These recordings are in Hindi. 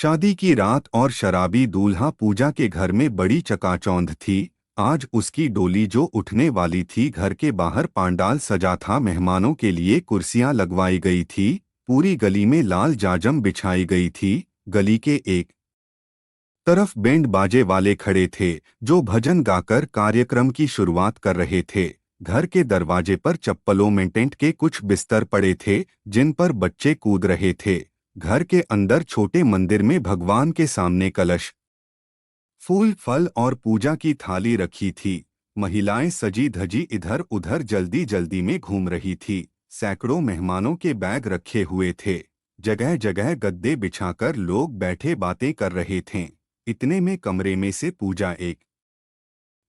शादी की रात और शराबी दूल्हा पूजा के घर में बड़ी चकाचौंध थी। आज उसकी डोली जो उठने वाली थी, घर के बाहर पांडाल सजा था, मेहमानों के लिए कुर्सियां लगवाई गई थी, पूरी गली में लाल जाजम बिछाई गई थी। गली के एक तरफ बैंड बाजे वाले खड़े थे जो भजन गाकर कार्यक्रम की शुरुआत कर रहे थे। घर के दरवाजे पर चप्पलों में टेंट के कुछ बिस्तर पड़े थे जिन पर बच्चे कूद रहे थे। घर के अंदर छोटे मंदिर में भगवान के सामने कलश, फूल फल और पूजा की थाली रखी थी। महिलाएं सजी धजी इधर उधर जल्दी जल्दी में घूम रही थी। सैकड़ों मेहमानों के बैग रखे हुए थे। जगह जगह गद्दे बिछाकर लोग बैठे बातें कर रहे थे। इतने में कमरे में से पूजा एक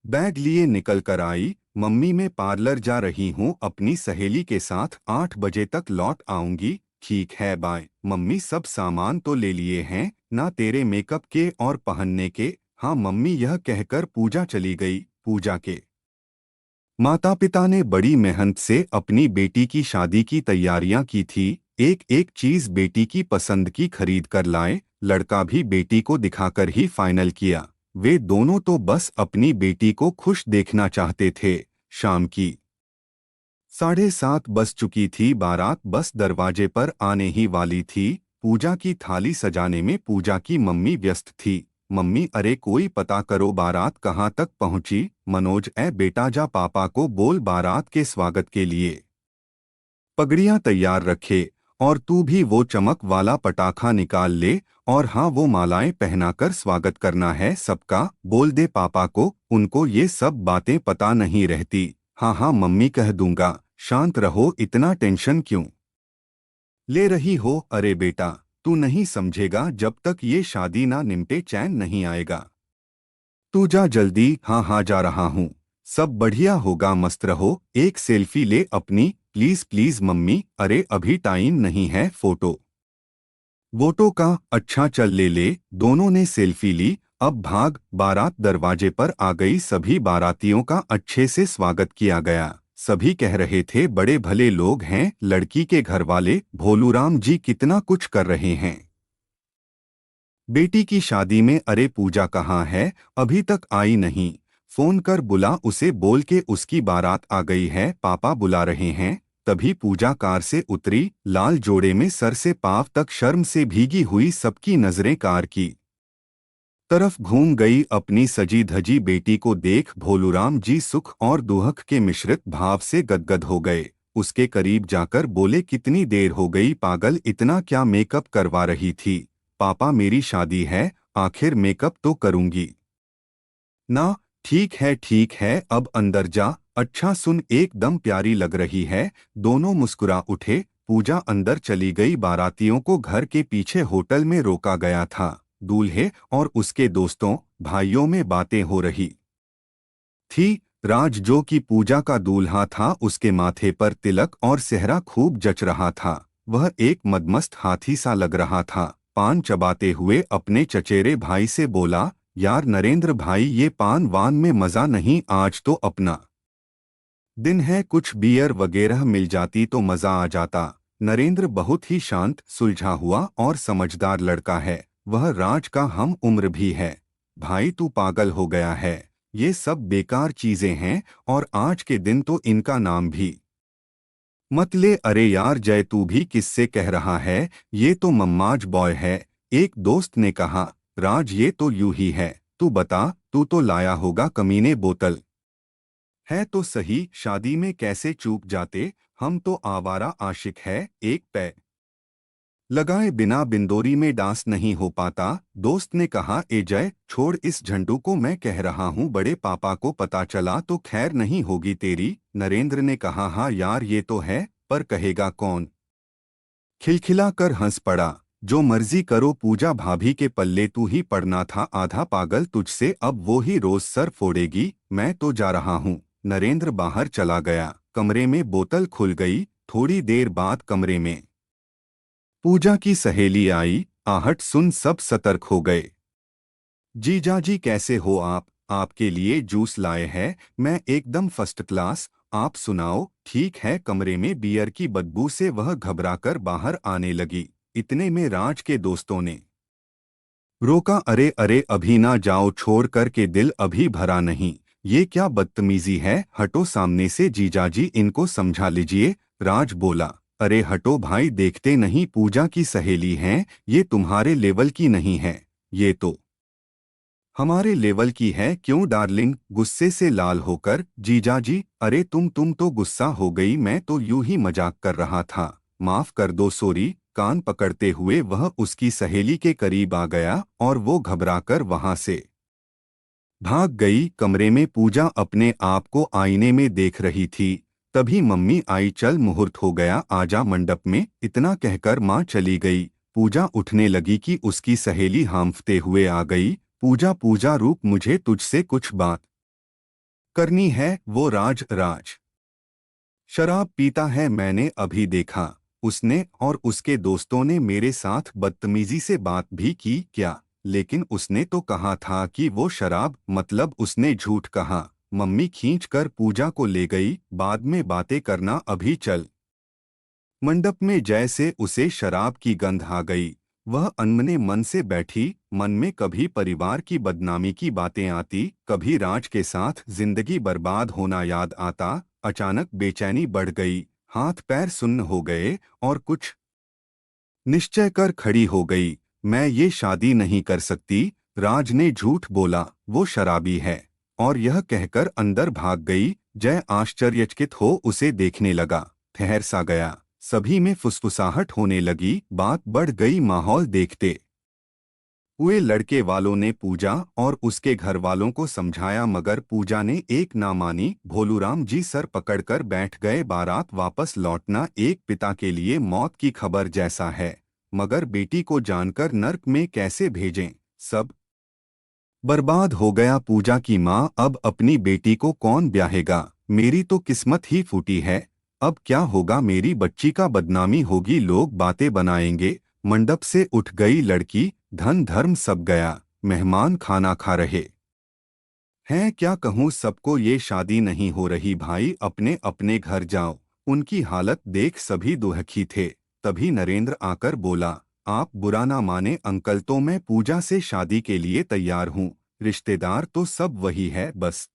बैग लिए निकल कर आई। मम्मी, मैं पार्लर जा रही हूँ, अपनी सहेली के साथ 8 बजे तक लौट आऊंगी। ठीक है बाय। मम्मी, सब सामान तो ले लिए हैं ना, तेरे मेकअप के और पहनने के? हाँ मम्मी, यह कहकर पूजा चली गई। पूजा के माता पिता ने बड़ी मेहनत से अपनी बेटी की शादी की तैयारियां की थी। एक एक चीज बेटी की पसंद की खरीद कर लाए। लड़का भी बेटी को दिखाकर ही फाइनल किया। वे दोनों तो बस अपनी बेटी को खुश देखना चाहते थे। शाम की 7:30 बज चुकी थी। बारात बस दरवाजे पर आने ही वाली थी। पूजा की थाली सजाने में पूजा की मम्मी व्यस्त थी। मम्मी, अरे कोई पता करो बारात कहाँ तक पहुंची। मनोज, ए बेटा जा पापा को बोल बारात के स्वागत के लिए पगड़ियां तैयार रखे, और तू भी वो चमक वाला पटाखा निकाल ले, और हाँ वो मालाएं पहनाकर स्वागत करना है सबका। बोल दे पापा को, उनको ये सब बातें पता नहीं रहती। हाँ हाँ मम्मी, कह दूंगा। शांत रहो, इतना टेंशन क्यों ले रही हो? अरे बेटा, तू नहीं समझेगा, जब तक ये शादी ना निमटे चैन नहीं आएगा। तू जा जल्दी। हाँ हाँ जा रहा हूँ। सब बढ़िया होगा, मस्त रहो। एक सेल्फी ले अपनी, प्लीज प्लीज मम्मी। अरे अभी टाइम नहीं है, फोटो वोटो का? अच्छा चल ले ले। दोनों ने सेल्फी ली। अब भाग। बारात दरवाजे पर आ गई। सभी बारातियों का अच्छे से स्वागत किया गया। सभी कह रहे थे बड़े भले लोग हैं। लड़की के घरवाले भोलूराम जी कितना कुछ कर रहे हैं बेटी की शादी में। अरे पूजा कहाँ है? अभी तक आई नहीं। फोन कर बुला उसे, बोल के उसकी बारात आ गई है, पापा बुला रहे हैं। तभी पूजा कार से उतरी। लाल जोड़े में सर से पांव तक शर्म से भीगी हुई सबकी नजरें कार की तरफ घूम गई। अपनी सजी धजी बेटी को देख भोलूराम जी सुख और दुहक के मिश्रित भाव से गदगद हो गए। उसके करीब जाकर बोले, कितनी देर हो गई पागल, इतना क्या मेकअप करवा रही थी? पापा, मेरी शादी है, आखिर मेकअप तो करूंगी ना। ठीक है, अब अंदर जा। अच्छा सुन, एकदम प्यारी लग रही है। दोनों मुस्कुरा उठे। पूजा अंदर चली गई। बारातियों को घर के पीछे होटल में रोका गया था। दूल्हे और उसके दोस्तों भाइयों में बातें हो रही थी। राज, जो कि पूजा का दूल्हा था, उसके माथे पर तिलक और सेहरा खूब जच रहा था। वह एक मदमस्त हाथी सा लग रहा था। पान चबाते हुए अपने चचेरे भाई से बोला, यार नरेंद्र भाई, ये पान वान में मजा नहीं, आज तो अपना दिन है, कुछ बियर वगैरह मिल जाती तो मजा आ जाता। नरेंद्र बहुत ही शांत सुलझा हुआ और समझदार लड़का है। वह राज का हम उम्र भी है। भाई, तू पागल हो गया है, ये सब बेकार चीजें हैं, और आज के दिन तो इनका नाम भी मत ले। अरे यार जय, तू भी किससे कह रहा है? ये तो मम्माज बॉय है, एक दोस्त ने कहा। राज, ये तो यूं ही है। तू बता, तू तो लाया होगा कमीने बोतल। है तो सही, शादी में कैसे चूक जाते? हम तो आवारा आशिक है, एक पै लगाए बिना बिंदोरी में डांस नहीं हो पाता। दोस्त ने कहा, ए जय, छोड़ इस झंडू को, मैं कह रहा हूँ बड़े पापा को पता चला तो खैर नहीं होगी तेरी। नरेंद्र ने कहा, हाँ यार ये तो है, पर कहेगा कौन? खिलखिला कर हंस पड़ा। जो मर्जी करो, पूजा भाभी के पल्ले तू ही पड़ना था, आधा पागल तुझसे, अब वो ही रोज सर फोड़ेगी। मैं तो जा रहा हूँ। नरेंद्र बाहर चला गया। कमरे में बोतल खुल गई। थोड़ी देर बाद कमरे में पूजा की सहेली आई। आहट सुन सब सतर्क हो गए। जीजाजी कैसे हो आप? आपके लिए जूस लाए हैं, मैं एकदम फर्स्ट क्लास। आप सुनाओ? ठीक है। कमरे में बियर की बदबू से वह घबराकर बाहर आने लगी। इतने में राज के दोस्तों ने रोका। अरे अरे अभी ना जाओ, छोड़ कर के दिल अभी भरा नहीं। ये क्या बदतमीजी है, हटो सामने से जीजाजी, इनको समझा लीजिए। राज बोला। अरे हटो भाई, देखते नहीं पूजा की सहेली हैं, ये तुम्हारे लेवल की नहीं है, ये तो हमारे लेवल की है। क्यों डार्लिंग? गुस्से से लाल होकर जीजाजी। अरे तुम तो गुस्सा हो गई, मैं तो यूं ही मजाक कर रहा था, माफ कर दो सॉरी। कान पकड़ते हुए वह उसकी सहेली के करीब आ गया और वो घबराकर वहां से भाग गई। कमरे में पूजा अपने आप को आईने में देख रही थी। तभी मम्मी आई। चल मुहूर्त हो गया, आजा मंडप में, इतना कहकर माँ चली गई। पूजा उठने लगी कि उसकी सहेली हांफते हुए आ गई। पूजा पूजा रुक, मुझे तुझसे कुछ बात करनी है। वो राज शराब पीता है, मैंने अभी देखा। उसने और उसके दोस्तों ने मेरे साथ बदतमीजी से बात भी की क्या? लेकिन उसने तो कहा था कि वो शराब, मतलब उसने झूठ कहा। मम्मी खींचकर पूजा को ले गई। बाद में बातें करना, अभी चल। मंडप में जैसे उसे शराब की गंध आ गई। वह अनमने मन से बैठी। मन में कभी परिवार की बदनामी की बातें आती, कभी राज के साथ जिंदगी बर्बाद होना याद आता। अचानक बेचैनी बढ़ गई, हाथ पैर सुन्न हो गए और कुछ निश्चय कर खड़ी हो गई। मैं ये शादी नहीं कर सकती। राज ने झूठ बोला, वो शराबी है। और यह कहकर अंदर भाग गई। जय आश्चर्यचकित हो उसे देखने लगा, ठहर सा गया। सभी में फुसफुसाहट होने लगी, बात बढ़ गई। माहौल देखते हुए लड़के वालों ने पूजा और उसके घर वालों को समझाया, मगर पूजा ने एक ना मानी। भोलूराम जी सर पकड़कर बैठ गए। बारात वापस लौटना एक पिता के लिए मौत की खबर जैसा है, मगर बेटी को जानकर नर्क में कैसे भेजें? सब बर्बाद हो गया। पूजा की माँ, अब अपनी बेटी को कौन ब्याहेगा? मेरी तो किस्मत ही फूटी है। अब क्या होगा? मेरी बच्ची का बदनामी होगी, लोग बातें बनाएंगे। मंडप से उठ गई लड़की। धन धर्म सब गया, मेहमान खाना खा रहे हैं। क्या कहूँ सबको, ये शादी नहीं हो रही भाई, अपने अपने घर जाओ। उनकी हालत देख सभी दुखी थे। तभी नरेंद्र आकर बोला, आप बुरा ना माने अंकल, तो मैं पूजा से शादी के लिए तैयार हूँ। रिश्तेदार तो सब वही है, बस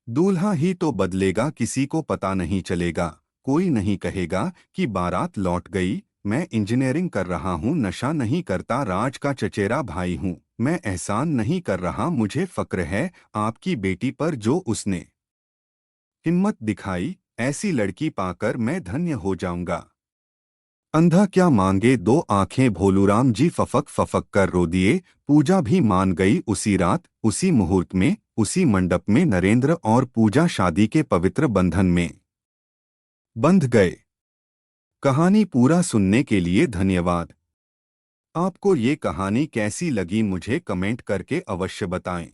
दूल्हा ही तो बदलेगा। किसी को पता नहीं चलेगा, कोई नहीं कहेगा कि बारात लौट गई। मैं इंजीनियरिंग कर रहा हूँ, नशा नहीं करता, राज का चचेरा भाई हूँ। मैं एहसान नहीं कर रहा, मुझे फक्र है आपकी बेटी पर जो उसने हिम्मत दिखाई। ऐसी लड़की पाकर मैं धन्य हो जाऊंगा। अंधा क्या मांगे दो आंखें, भोलूराम जी फफक फफक कर रो दिए। पूजा भी मान गई। उसी रात, उसी मुहूर्त में, उसी मंडप में नरेंद्र और पूजा शादी के पवित्र बंधन में बंध गए। कहानी पूरा सुनने के लिए धन्यवाद। आपको ये कहानी कैसी लगी मुझे कमेंट करके अवश्य बताएं।